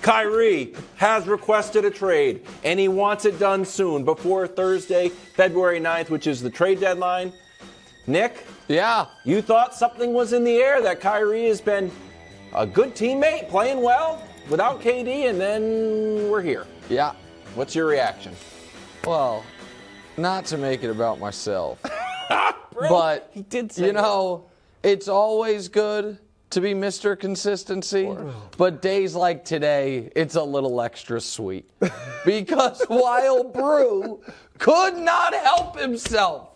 Kyrie has requested a trade, and he wants it done soon, before Thursday, February 9th, which is the trade deadline. Nick? Yeah. You thought something was in the air, that Kyrie has been a good teammate, playing well without KD, and then we're here. Yeah. What's your reaction? Well, not to make it about myself, Bro, but, he did say it's always good to be Mr. Consistency, but days like today, it's a little extra sweet. Because while Brew could not help himself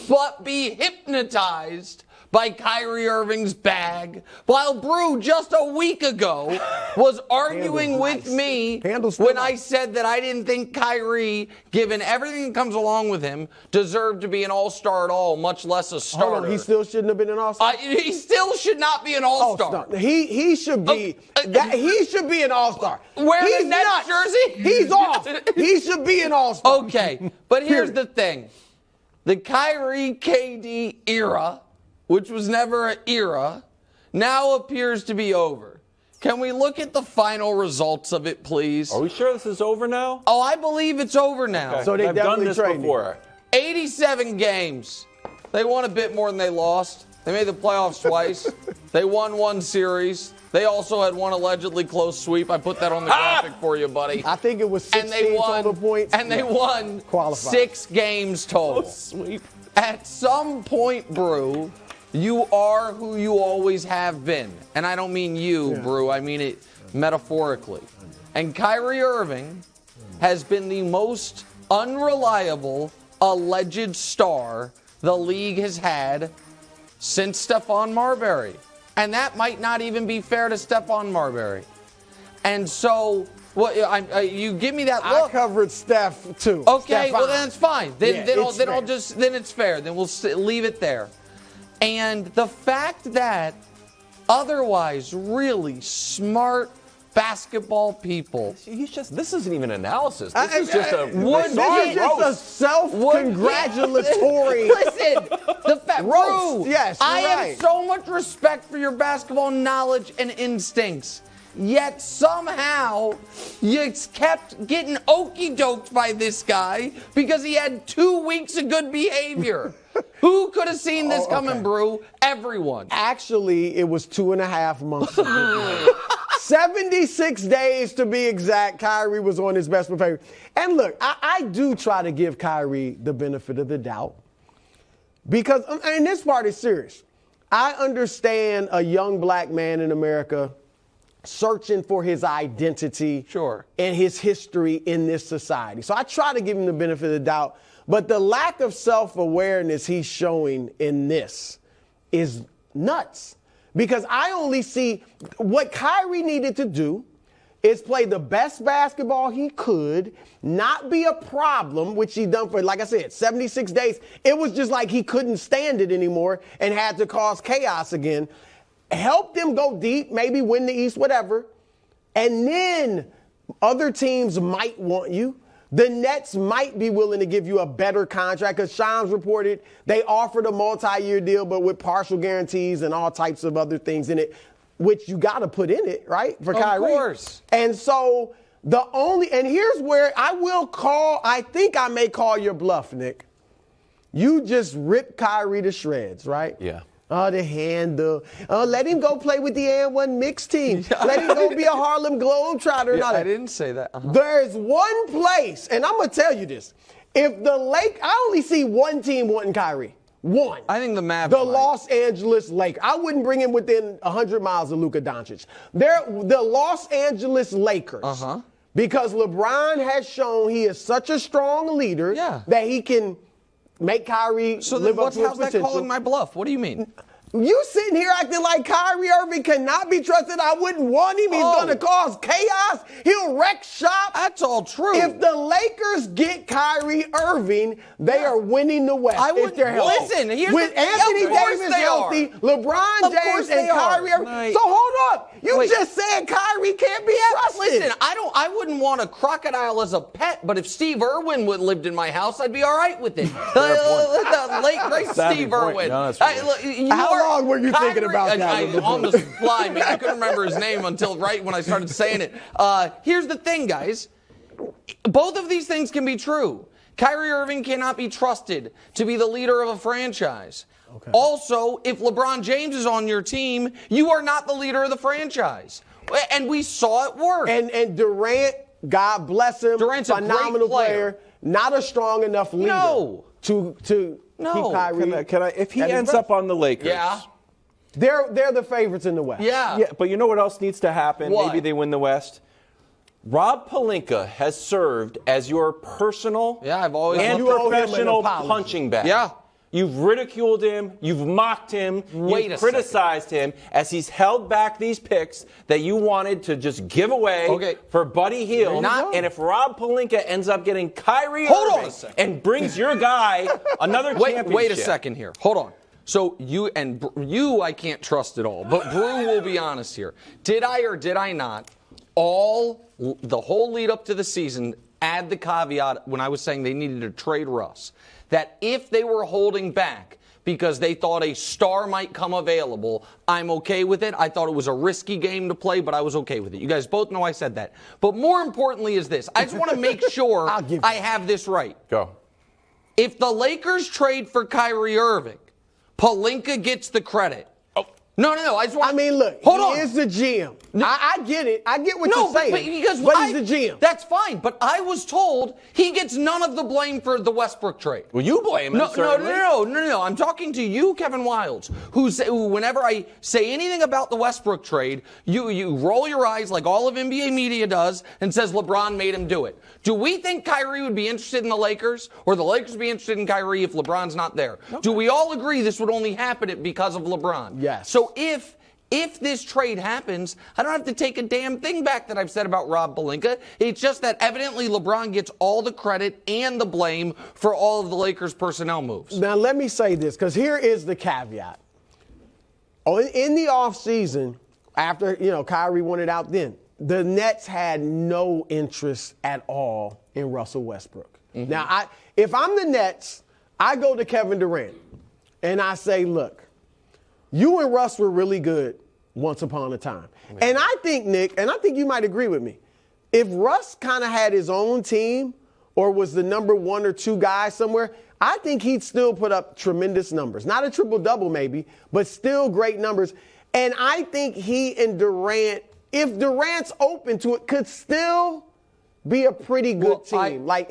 but be hypnotized by Kyrie Irving's bag, while Brew just a week ago was arguing with me when I said that I didn't think Kyrie, given everything that comes along with him, deserved to be an all-star at all, much less a starter. Hold on, he still shouldn't have been an all-star? He still should not be an all-star. He should be he should be an all-star. Wearing the Nets jersey? He's off. He should be an all-star. Okay, but here's the thing. The Kyrie KD era, which was never an era, now appears to be over. Can we look at the final results of it, please? Are we sure this is over now? Oh, I believe it's over now. Okay. So they've done this before. 87 games. They won a bit more than they lost. They made the playoffs twice. They won one series. They also had one allegedly close sweep. I put that on the graphic for you, buddy. I think it was 16 total points. And they won Qualified. 6 games total. Sweep. At some point, Brew, you are who you always have been. And I don't mean you, Brew. I mean it metaphorically. And Kyrie Irving has been the most unreliable alleged star the league has had since Stephon Marbury. And that might not even be fair to Stephon Marbury. And so, you give me that look. I covered Steph too. Okay, well then it's fine. Then it's fair. Then we'll leave it there. And the fact that otherwise really smart basketball people. This isn't even analysis. This is just a self-congratulatory. Listen, the fact, roast. Yes, I right. have so much respect for your basketball knowledge and instincts. Yet somehow you kept getting okey-doked by this guy because he had 2 weeks of good behavior. Who could have seen this coming, Brew? Everyone. Actually, it was 2.5 months of good behavior. 76 days to be exact, Kyrie was on his best behavior. And look, I do try to give Kyrie the benefit of the doubt because, and this part is serious. I understand a young black man in America searching for his identity and his history in this society. So I try to give him the benefit of the doubt, but the lack of self-awareness he's showing in this is nuts. Because I only see what Kyrie needed to do is play the best basketball he could, not be a problem, which he done for, like I said, 76 days. It was just like he couldn't stand it anymore and had to cause chaos again. Help them go deep, maybe win the East, whatever. And then other teams might want you. The Nets might be willing to give you a better contract because Shams reported they offered a multi-year deal, but with partial guarantees and all types of other things in it, which you got to put in it, right, for Kyrie. Of course. And so and here's where I think I may call your bluff, Nick. You just ripped Kyrie to shreds, right? Yeah. Oh, the handle. Oh, let him go play with the N1 mixed team. Let him go be a Harlem Globetrotter. I didn't say that. There's one place, and I'm going to tell you this. If I only see one team wanting Kyrie. One. I think the Mavs The Los Angeles Lakers. I wouldn't bring him within 100 miles of Luka Doncic. The Los Angeles Lakers. Because LeBron has shown he is such a strong leader that he can make Kyrie live up to his how's that calling my bluff? What do you mean? You sitting here acting like Kyrie Irving cannot be trusted. I wouldn't want him. He's going to cause chaos. He'll wreck shop. That's all true. If the Lakers get Kyrie Irving, they are winning the West. I wouldn't. Listen, with Anthony Davis healthy, LeBron James, and Kyrie Irving. So hold up. You just said Kyrie can't be trusted. Listen, I wouldn't want a crocodile as a pet, but if Steve Irwin would lived in my house, I'd be all right with it. The late great Steve Irwin. No, How long were you thinking about that? I on the fly, man. I couldn't remember his name until right when I started saying it. Here's the thing, guys. Both of these things can be true. Kyrie Irving cannot be trusted to be the leader of a franchise. Okay. Also, if LeBron James is on your team, you are not the leader of the franchise. And we saw it work. And Durant, God bless him, Durant's phenomenal a great player. Not a strong enough leader to keep Kyrie. If he ends up on the Lakers, they're the favorites in the West. Yeah, but you know what else needs to happen? What? Maybe they win the West. Rob Pelinka has served as your personal and professional punching bag. Yeah. You've ridiculed him. You've mocked him. You've criticized him as he's held back these picks that you wanted to just give away for Buddy Hield. And if Rob Pelinka ends up getting Kyrie Irving and brings your guy another championship. Wait a second here. Hold on. So you I can't trust at all. But Brew will be honest here. Did I or did I not the whole lead up to the season add the caveat when I was saying they needed to trade Russ, that if they were holding back because they thought a star might come available, I'm okay with it. I thought it was a risky game to play, but I was okay with it. You guys both know I said that. But more importantly is this. I just want to make sure I have this right. Go. If the Lakers trade for Kyrie Irving, Pelinka gets the credit. No. I mean, look, he is the GM. I get it. I get what you're saying. But he's the GM. That's fine. But I was told he gets none of the blame for the Westbrook trade. Well, you blame him. No. I'm talking to you, Kevin Wildes, who whenever I say anything about the Westbrook trade, you roll your eyes like all of NBA media does and says LeBron made him do it. Do we think Kyrie would be interested in the Lakers, or the Lakers would be interested in Kyrie if LeBron's not there? Okay. Do we all agree this would only happen because of LeBron? Yes. So if this trade happens, I don't have to take a damn thing back that I've said about Rob Pelinka. It's just that evidently LeBron gets all the credit and the blame for all of the Lakers' personnel moves. Now, let me say this, because here is the caveat. In the offseason, after, Kyrie wanted out then, the Nets had no interest at all in Russell Westbrook. Mm-hmm. Now, if I'm the Nets, I go to Kevin Durant and I say, look, you and Russ were really good once upon a time. Man. And I think, Nick, and I think you might agree with me, if Russ kind of had his own team or was the number 1 or 2 guy somewhere, I think he'd still put up tremendous numbers. Not a triple-double maybe, but still great numbers. And I think he and Durant, if Durant's open to it, could still be a pretty good team. I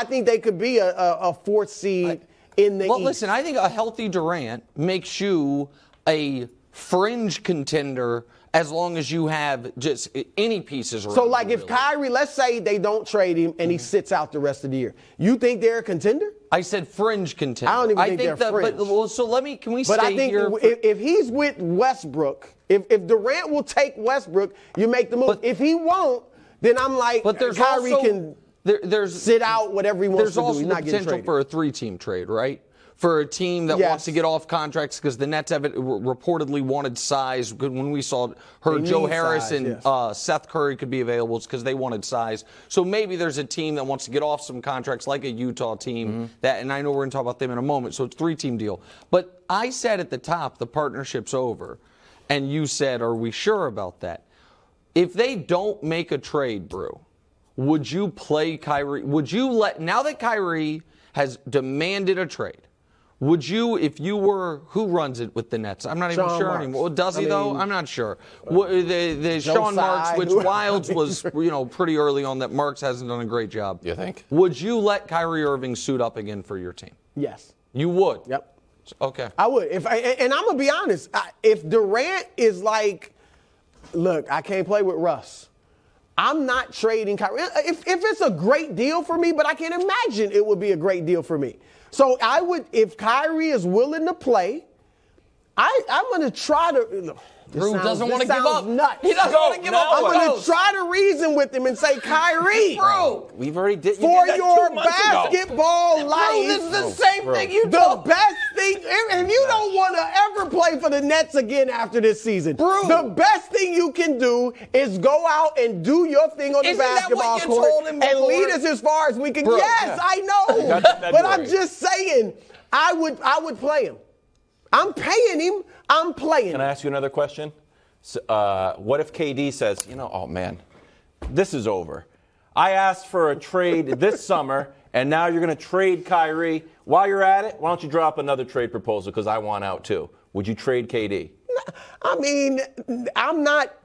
think they could be a 4th seed in the East. Well, listen, I think a healthy Durant makes you a fringe contender as long as you have just any pieces around. So, if Kyrie, let's say they don't trade him and he sits out the rest of the year, you think they're a contender? I said fringe contender. I don't even think they're fringe. Can we stay here? But I think if he's with Westbrook, if Durant will take Westbrook, you make the move. If he won't, then I'm like, Kyrie can sit out whatever he wants to do. There's also the potential for a 3-team trade, right? For a team that wants to get off contracts, because the Nets have reportedly wanted size. When we saw Joe Harris and Seth Curry could be available, it's because they wanted size. So maybe there's a team that wants to get off some contracts, like a Utah team, and I know we're going to talk about them in a moment, so it's a 3-team deal. But I said at the top, the partnership's over, and you said, are we sure about that? If they don't make a trade, Brew, would you play Kyrie? Would you now that Kyrie has demanded a trade, would you, if you were, who runs it with the Nets? I'm not even sure anymore. Does he, though? I'm not sure. The Sean Marks, which Wildes was, pretty early on, that Marks hasn't done a great job. You think? Would you let Kyrie Irving suit up again for your team? Yes. You would? Yep. Okay. I would. And I'm going to be honest. If Durant is like, look, I can't play with Russ, I'm not trading Kyrie. If it's a great deal for me, but I can't imagine it would be a great deal for me. So I would, if Kyrie is willing to play, I'm going to try to. Drew doesn't want to give up. Nuts. He doesn't want to give up. I'm going to try to reason with him and say, Kyrie, bro, we've already did. For your basketball life, this is the same thing you told. The best thing if you don't want to ever play for the Nets again after this season, the best thing you can do is go out and do your thing on the basketball court and lead us as far as we can. Yes, I know. But I'm just saying, I would play him. I'm paying him. I'm playing. Can I ask you another question? What if KD says, oh man, this is over. I asked for a trade this summer, and now you're going to trade Kyrie. While you're at it, why don't you drop another trade proposal because I want out too? Would you trade KD? I mean, I'm not.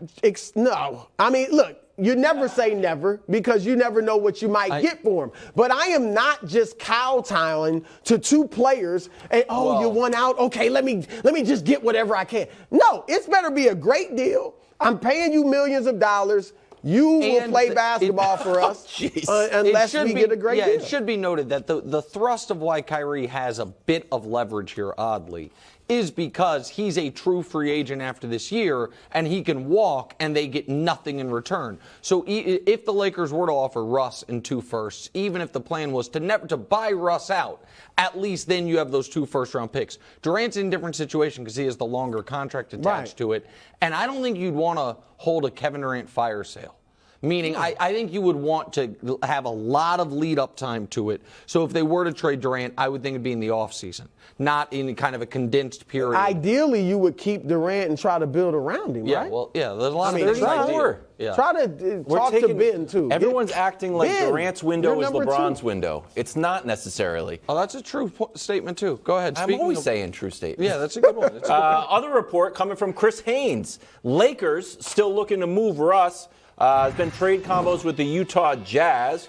No. I mean, look, you never say never because you never know what you might get for him. But I am not just kowtowing to two players and, you won out. Okay, let me just get whatever I can. No, it's better be a great deal. I'm paying you millions of dollars. You will play basketball for us unless we get a great deal. It should be noted that the thrust of why Kyrie has a bit of leverage here, oddly, is because he's a true free agent after this year, and he can walk, and they get nothing in return. So if the Lakers were to offer Russ and 2 firsts, even if the plan was to buy Russ out, at least then you have those 2 first-round picks. Durant's in a different situation because he has the longer contract attached to it, and I don't think you'd want to hold a Kevin Durant fire sale. Meaning, I think you would want to have a lot of lead-up time to it. So if they were to trade Durant, I would think it'd be in the offseason, not in kind of a condensed period. Ideally, you would keep Durant and try to build around him, right? Well, there's a lot of things. Try to talk to Ben, too. Everyone's acting like Durant's window is LeBron's window. It's not necessarily. Oh, that's a true statement, too. Go ahead. I'm always saying true statements. Yeah, that's a good one. Other report coming from Chris Haynes. Lakers still looking to move Russ. There's been trade combos with the Utah Jazz.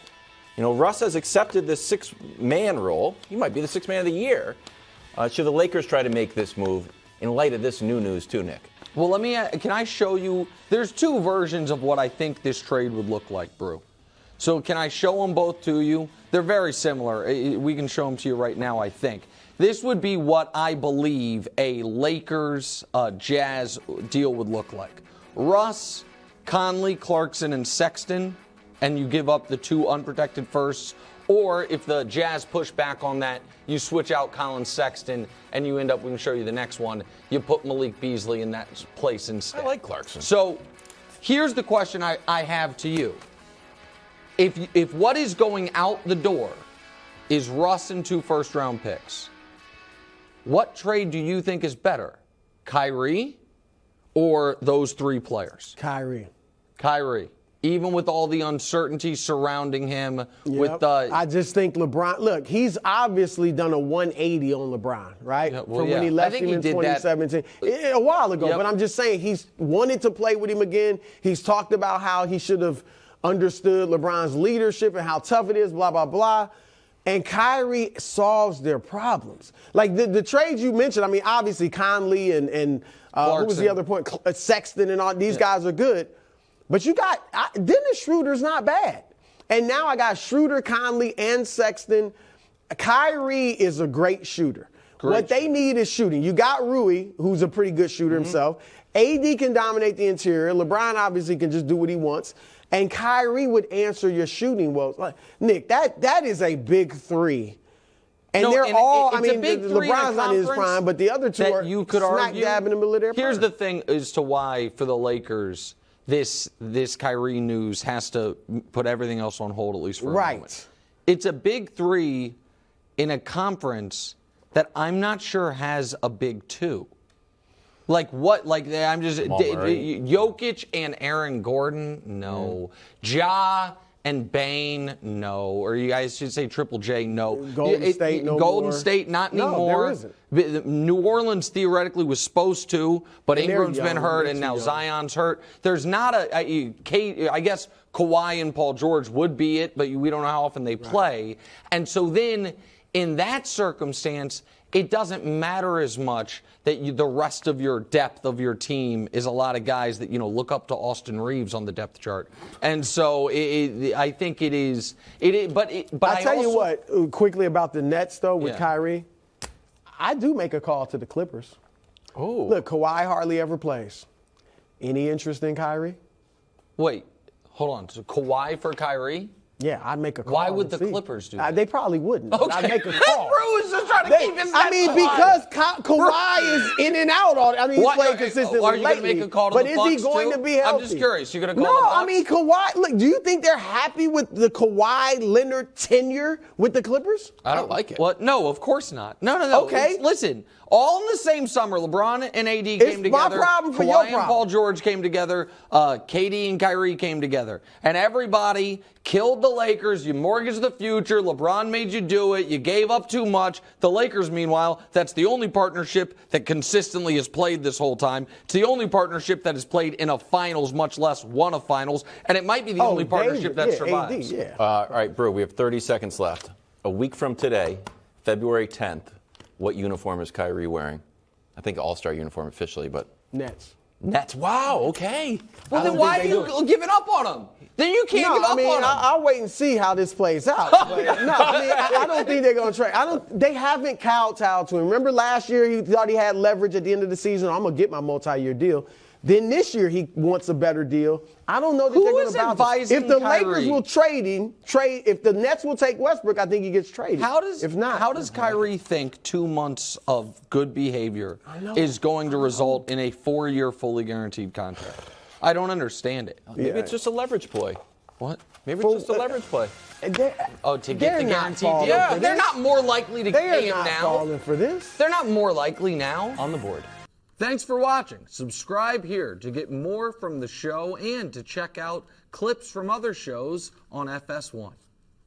Russ has accepted this 6-man role. He might be the 6th man of the year. Should the Lakers try to make this move in light of this new news too, Nick? Well, can I show you? There's 2 versions of what I think this trade would look like, Brew. So can I show them both to you? They're very similar. We can show them to you right now, I think. This would be what I believe a Lakers-Jazz deal would look like. Russ, Conley, Clarkson, and Sexton, and you give up the 2 unprotected firsts. Or if the Jazz push back on that, you switch out Colin Sexton, and you end up, we can show you the next one, you put Malik Beasley in that place instead. I like Clarkson. So here's the question I have to you. If what is going out the door is Russ and 2 first-round picks, what trade do you think is better? Kyrie or those 3 players? Kyrie. Even with all the uncertainty surrounding him, I just think LeBron. Look, he's obviously done a 180 on LeBron, right? From when he left him in 2017, a while ago. But I'm just saying he's wanted to play with him again. He's talked about how he should have understood LeBron's leadership and how tough it is. Blah blah blah. And Kyrie solves their problems. Like the trades you mentioned. I mean, obviously Conley and who was the other point? Sexton and all these guys are good. But you got Dennis Schroeder's not bad. And now I got Schroeder, Conley, and Sexton. Kyrie is a great shooter. What they need is shooting. You got Rui, who's a pretty good shooter himself. AD can dominate the interior. LeBron obviously can just do what he wants. And Kyrie would answer your shooting well. Nick, that is a big 3. And they're all, LeBron's not in his prime, but the other 2 are smack dab in the middle of their prime. Here's the thing as to why, for the Lakers, this Kyrie news has to put everything else on hold, at least for a moment. It's a big 3 in a conference that I'm not sure has a big 2. Like what? Like I'm just Jokic and Aaron Gordon, no. Ja and Bane, no. Or you guys should say Triple J, no. Golden State, no Golden more. State, not anymore. No, there isn't. New Orleans theoretically was supposed to, but Ingram's been hurt, and now Zion's hurt. There's not I guess Kawhi and Paul George would be it, but we don't know how often they play. And so then, in that circumstance, it doesn't matter as much that the rest of your depth of your team is a lot of guys that, look up to Austin Reeves on the depth chart. And so I think it is. But I tell you what, quickly about the Nets, though, with Kyrie, I do make a call to the Clippers. Oh. Look, Kawhi hardly ever plays. Any interest in Kyrie? Wait, hold on. So Kawhi for Kyrie? Yeah, I'd make a call. Why would the see. Clippers do that? They probably wouldn't. Okay. I'd make a call. Brew is just trying to keep his because Kawhi is in and out all. I mean, he's playing consistently Are you going to lately, make a call to but the is Bucks he going too? to be healthy? I'm just curious. You're going to call No, the Bucks? I mean, Kawhi. Look, do you think they're happy with the Kawhi Leonard tenure with the Clippers? I don't like it. What? No, of course not. No. Okay. Listen, all in the same summer, LeBron and AD came together. my problem for Kawhi your and problem. Paul George came together. KD and Kyrie came together. And everybody killed the Lakers. You mortgaged the future. LeBron made you do it. You gave up too much. The Lakers, meanwhile, that's the only partnership that consistently has played this whole time. It's the only partnership that has played in a finals, much less won a finals. And it might be the only partnership that survives. AD, All right, Brew, we have 30 seconds left. A week from today, February 10th, what uniform is Kyrie wearing? I think All-Star uniform officially, but Nets. Wow, okay. Well, then why are you giving up on him? Then you can't give up on him. I'll wait and see how this plays out. I don't think they're going to trade. They haven't kowtowed to him. Remember last year he thought he had leverage at the end of the season. I'm going to get my multi-year deal. Then this year he wants a better deal. I don't know that they're going to bounce. If the Lakers will if the Nets will take Westbrook, I think he gets traded. How does Kyrie think 2 months of good behavior is going to result in a 4-year fully guaranteed contract? I don't understand it. Maybe it's just a leverage play. What? Maybe it's just a leverage play. To get the guaranteed deal? Yeah, they're not more likely to pay him now. They're not falling for this. They're not more likely now. On the board. Thanks for watching. Subscribe here to get more from the show and to check out clips from other shows on FS1.